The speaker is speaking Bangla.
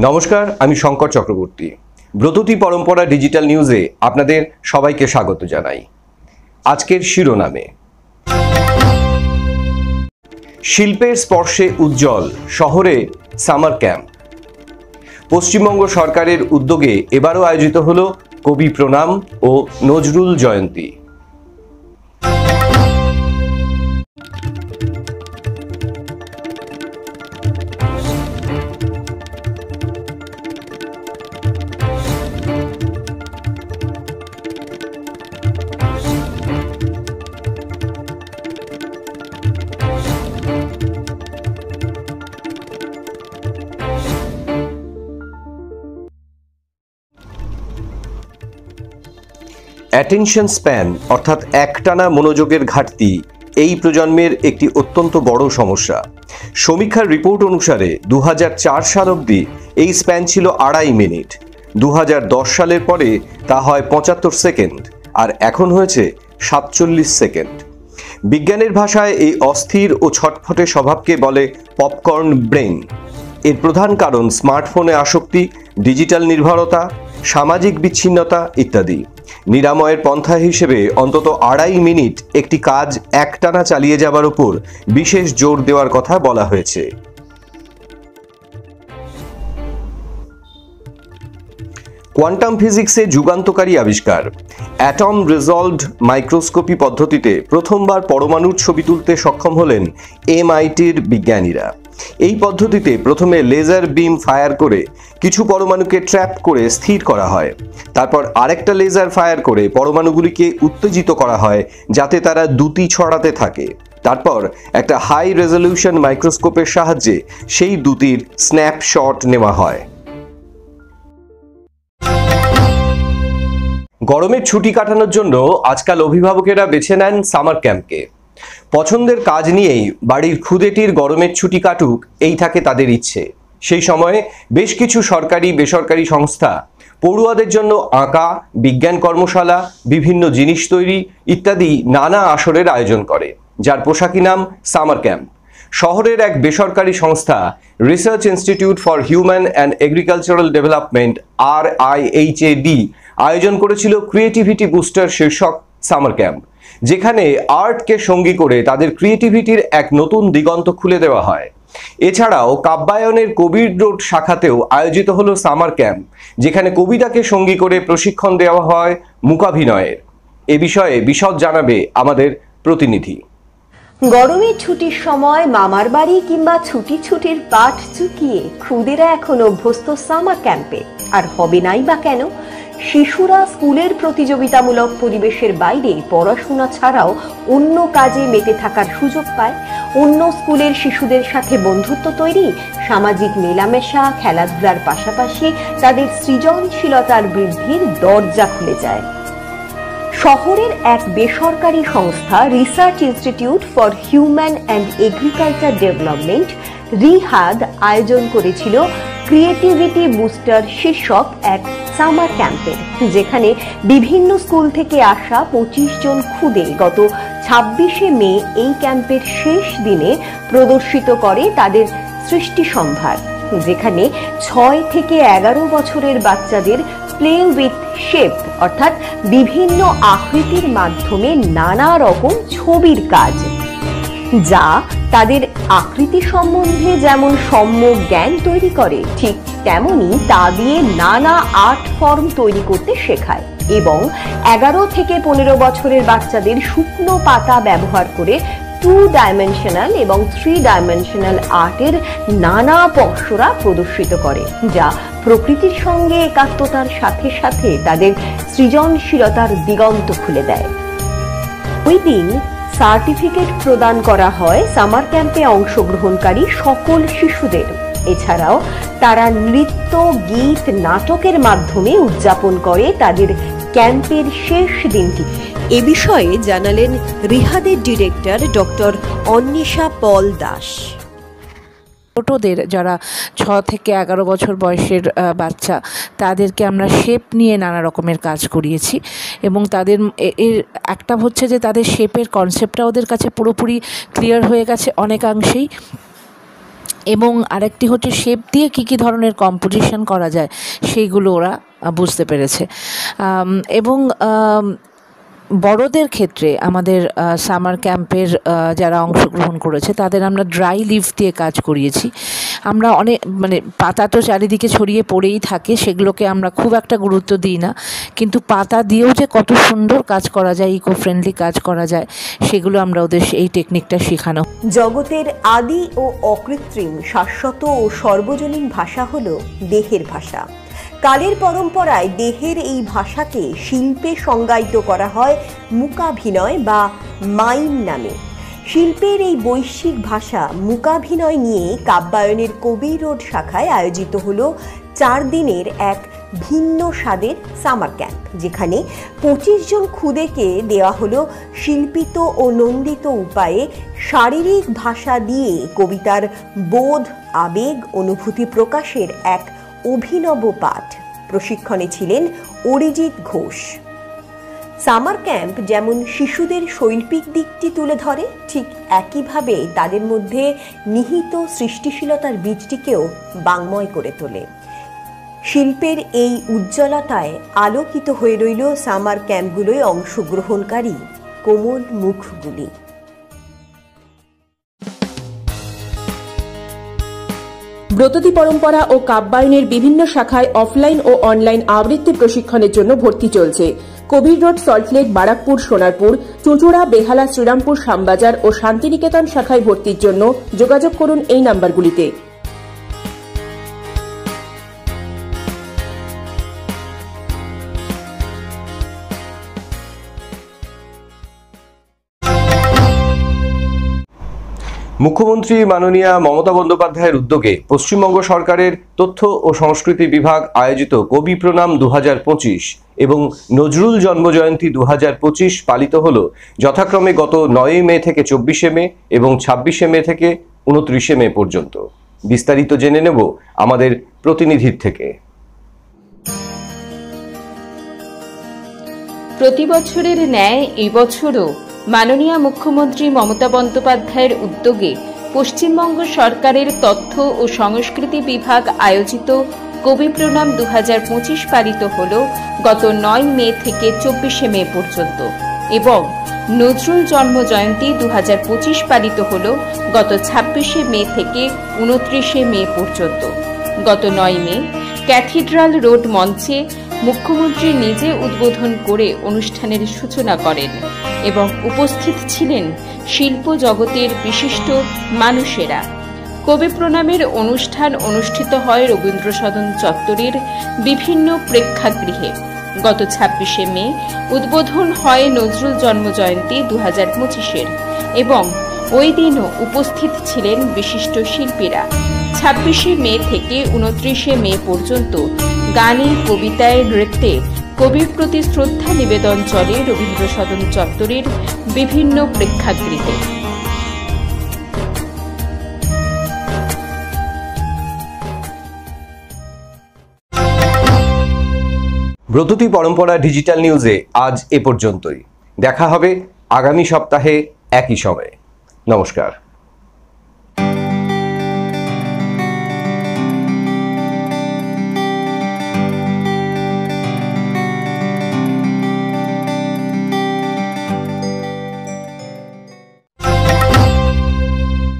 নমস্কার, আমি শঙ্কর চক্রবর্তী। ব্রততী পরম্পরা ডিজিটাল নিউজে আপনাদের সবাইকে স্বাগত জানাই। আজকের শিরোনামে, শিল্পের স্পর্শে উজ্জ্বল শহরে সামার ক্যাম্প। পশ্চিমবঙ্গ সরকারের উদ্যোগে এবারও আয়োজিত হলো কবি প্রণাম ও নজরুল জয়ন্তী। অ্যাটেনশন স্প্যান অর্থাৎ একটানা মনোযোগের ঘাটতি এই প্রজন্মের একটি অত্যন্ত বড় সমস্যা। সমীক্ষার রিপোর্ট অনুসারে 2004 সাল অবধি এই স্প্যান ছিল 2.5 মিনিট। 2010 সালের পরে তা হয় 75 সেকেন্ড, আর এখন হয়েছে 47 সেকেন্ড। বিজ্ঞানের ভাষায় এই অস্থির ও ছটফটে স্বভাবকে বলে পপকর্ন ব্রেন। এর প্রধান কারণ স্মার্টফোনে আসক্তি, ডিজিটাল নির্ভরতা, সামাজিক বিচ্ছিন্নতা ইত্যাদি। নিরাময়ের পন্থা হিসেবে অন্তত 2.5 মিনিট একটি কাজ একটানা চালিয়ে যাবার উপর বিশেষ জোর দেওয়ার কথা বলা হয়েছে। কোয়ান্টাম ফিজিক্সে যুগান্তকারী আবিষ্কার। অ্যাটম রিজলভড মাইক্রোস্কোপি পদ্ধতিতে প্রথমবার পরমাণুর ছবি তুলতে সক্ষম হলেন MITর বিজ্ঞানীরা। এই পদ্ধতিতে প্রথমে লেজার বিম ফায়ার করে কিছু পরমাণুকে ট্র্যাপ করে স্থির করা হয়। তারপর আরেকটা লেজার ফায়ার করে পরমাণুগুলিকে উত্তেজিত করা হয় যাতে তারা দ্যুতি ছড়াতে থাকে। তারপর একটা হাই রেজলিউশন মাইক্রোস্কোপের সাহায্যে সেই দ্যুতির স্ন্যাপশট নেওয়া হয়। গরমের ছুটি কাটানোর জন্য আজকাল অভিভাবকেরা বেছে নেন সামার ক্যাম্পকে। পছন্দের কাজ নিয়েই বাড়ির খুদেটির গরমের ছুটি কাটুক, এই থাকে তাদের ইচ্ছে। সেই সময়ে বেশ কিছু সরকারি বেসরকারি সংস্থা পড়ুয়াদের জন্য আঁকা, বিজ্ঞান কর্মশালা, বিভিন্ন জিনিস তৈরি ইত্যাদি নানা আসরের আয়োজন করে, যার পোশাকি নাম সামার ক্যাম্প। শহরের এক বেসরকারি সংস্থা research institute for human and agricultural development RIHAD আয়োজন করেছিল ক্রিয়েটিভিটি বুস্টার শীর্ষক সামার ক্যাম্প, যেখানে আর্টকে সঙ্গী করে তাদের ক্রিয়েটিভিটির এক নতুন দিগন্ত খুলে দেওয়া হয়। এছাড়াও কাব্যায়নের কবির রোড শাখাতেও আয়োজিত হলো সামার ক্যাম্প, যেখানে কবিতাকে সঙ্গী করে প্রশিক্ষণ দেওয়া হয় মূকাভিনয়ের। এ বিষয়ে বিশদ জানাবে আমাদের প্রতিনিধি। গরমের ছুটির সময় মামার বাড়ি কিংবা ছুটির পাঠ চুকিয়ে খুদেরা এখন অভ্যস্ত সামার ক্যাম্পে। আর হবে নাই বা কেন? শিশুরা স্কুলের প্রতিযোগিতামূলক পরিবেশের বাইরে পড়াশোনা ছাড়াও অন্য কাজে মেতে থাকার সুযোগ পায়। অন্য স্কুলের শিশুদের সাথে বন্ধুত্ব তৈরি, সামাজিক মেলামেশা, খেলাধুলার পাশাপাশি তাদের সৃজনশীলতার বৃদ্ধির দরজা খুলে যায়। শহরের এক বেসরকারি সংস্থা research institute for human and agriculture development Rihad আয়োজন করেছিল ক্রিয়েটিভিটি বুস্টার শীর্ষক এক সামার ক্যাম্পের, যেখানে বিভিন্ন স্কুল থেকে আসা 25 জন খুদে গত 26শে মে এই ক্যাম্পের শেষ দিনে প্রদর্শিত করে তাদের সৃষ্টি সম্ভার, যেখানে 6 থেকে 11 বছরের বাচ্চাদের প্লে উইথ শেপ অর্থাৎ বিভিন্ন আকৃতির মাধ্যমে নানা রকম ছবির কাজ, যা তাদের আকৃতি সম্বন্ধে যেমন সম্যক জ্ঞান তৈরি করে, ঠিক তেমনি তা দিয়ে নানা আর্ট ফর্ম তৈরি করতে শেখায়। এবং 11 থেকে 15 বছরের বাচ্চাদের শুকনো পাতা ব্যবহার করে 2 ডাইমেনশনাল এবং 3 ডাইমেনশনাল আর্টের নানা পসরা প্রদর্শিত করে, যা প্রকৃতির সঙ্গে একাত্মতার সাথে সাথে তাদের সৃজনশীলতার দিগন্ত খুলে দেয়। ওই দিন সার্টিফিকেট প্রদান করা হয় সামার ক্যাম্পে অংশগ্রহণকারী সকল শিশুদের। এছাড়াও তারা নৃত্য, গীত, নাটকের মাধ্যমে উদযাপন করে তাদের ক্যাম্পের শেষ দিনটি। এ বিষয়ে জানালেন রিহাদের ডিরেক্টর ডক্টর অন্বেষা পল দাস। ছোটদের যারা 6 থেকে 11 বছর বয়সের বাচ্চা, তাদেরকে আমরা শেপ নিয়ে নানা রকমের কাজ করিয়েছি এবং তাদের এর একটা হচ্ছে যে তাদের শেপের কনসেপ্টটা ওদের কাছে পুরোপুরি ক্লিয়ার হয়ে গেছে অনেকাংশেই। এবং আরেকটি হচ্ছে শেপ দিয়ে কী ধরনের কম্পোজিশন করা যায় সেইগুলো ওরা বুঝতে পেরেছে। এবং বড়দের ক্ষেত্রে আমাদের সামার ক্যাম্পের যারা অংশগ্রহণ করেছে তাদের আমরা ড্রাই লিভ দিয়ে কাজ করিয়েছি। আমরা অনেক পাতা তো চারিদিকে ছড়িয়ে পড়েই থাকে, সেগুলোকে আমরা খুব একটা গুরুত্ব দিই না, কিন্তু পাতা দিয়েও যে কত সুন্দর কাজ করা যায়, ইকো ফ্রেন্ডলি কাজ করা যায়, সেগুলো আমরা ওদের এই টেকনিকটা শেখানো। জগতের আদি ও অকৃত্রিম শাশ্বত ও সর্বজনীন ভাষা হলো দেহের ভাষা। কালের পরম্পরায় দেহের এই ভাষাকে শিল্পে সংজ্ঞায়িত করা হয় মূকাভিনয় বা মাইম নামে। শিল্পের এই বৈশ্বিক ভাষা মূকাভিনয় নিয়ে কাব্যায়নের কবি রোড শাখায় আয়োজিত হলো 4 দিনের এক ভিন্ন স্বাদের সামার ক্যাম্প, যেখানে 25 জন খুদেকে দেওয়া হলো শিল্পিত ও নন্দিত উপায়ে শারীরিক ভাষা দিয়ে কবিতার বোধ, আবেগ, অনুভূতি প্রকাশের এক অভিনব পাঠ। প্রশিক্ষণে ছিলেন অরিজিৎ ঘোষ। সামার ক্যাম্প যেমন শিশুদের শৈল্পিক দিকটি তুলে ধরে, ঠিক একইভাবে তাদের মধ্যে নিহিত সৃষ্টিশীলতার বীজটিকেও বাংময় করে তোলে। শিল্পের এই উজ্জ্বলতায় আলোকিত হয়ে রইল সামার ক্যাম্পগুলোয় অংশগ্রহণকারী কোমল মুখগুলি। ব্রততী পরম্পরা ও কাব্যায়নের বিভিন্ন শাখায় অফলাইন ও অনলাইন আবৃত্তি প্রশিক্ষণের জন্য ভর্তি চলছে। কবির রোড, সল্টলেক, বারাকপুর, সোনারপুর, চুঁচুড়া, বেহালা, শ্রীরামপুর, শ্যামবাজার ও শান্তিনিকেতন শাখায় ভর্তির জন্য যোগাযোগ করুন এই নাম্বারগুলিতে। মুখ্যমন্ত্রী মাননীয়া মমতা বন্দ্যোপাধ্যায়ের উদ্যোগে পশ্চিমবঙ্গ সরকারের তথ্য ও সংস্কৃতি বিভাগ আয়োজিত কবি প্রণাম 2025 এবং নজরুল জন্মজয়ন্তী 2025 পালিত হল যথাক্রমে গত 9 মে থেকে 24 মে এবং 26 মে থেকে 29 মে পর্যন্ত। বিস্তারিত জেনে নেব আমাদের প্রতিনিধির থেকে। প্রতি বছরের ন্যায় এবছরও মাননীয় মুখ্যমন্ত্রী মমতা বন্দ্যোপাধ্যায়ের উদ্যোগে পশ্চিমবঙ্গ সরকারের তথ্য ও সংস্কৃতি বিভাগ আয়োজিত কবি প্রণাম 2025 পালিত হল গত 9 মে থেকে 24 মে পর্যন্ত এবং নজরুল জন্মজয়ন্তী 2025 পালিত হল গত 26 মে থেকে 29 মে পর্যন্ত। গত 9 মে ক্যাথিড্রাল রোড মঞ্চে মুখ্যমন্ত্রী নিজে উদ্বোধন করে অনুষ্ঠানের সূচনা করেন এবং উপস্থিত ছিলেন শিল্প জগতের বিশিষ্ট মানুষেরা। কবি প্রণামের অনুষ্ঠান অনুষ্ঠিত হয় রবীন্দ্র সদন চত্বরের বিভিন্ন প্রেক্ষাগৃহে। গত 26 মে উদ্বোধন হয় নজরুল জন্মজয়ন্তী 2025 এবং ওই দিনও উপস্থিত ছিলেন বিশিষ্ট শিল্পীরা। 26 মে থেকে 29 মে পর্যন্ত গানে, কবিতায়, নৃত্যে কবির প্রতি শ্রদ্ধা নিবেদন চলে রবীন্দ্র সদন চত্বরের বিভিন্ন প্রেক্ষাগৃহে। ব্রততী পরম্পরা ডিজিটাল নিউজে আজ এ পর্যন্তই। দেখা হবে আগামী সপ্তাহে একই সময়ে। নমস্কার।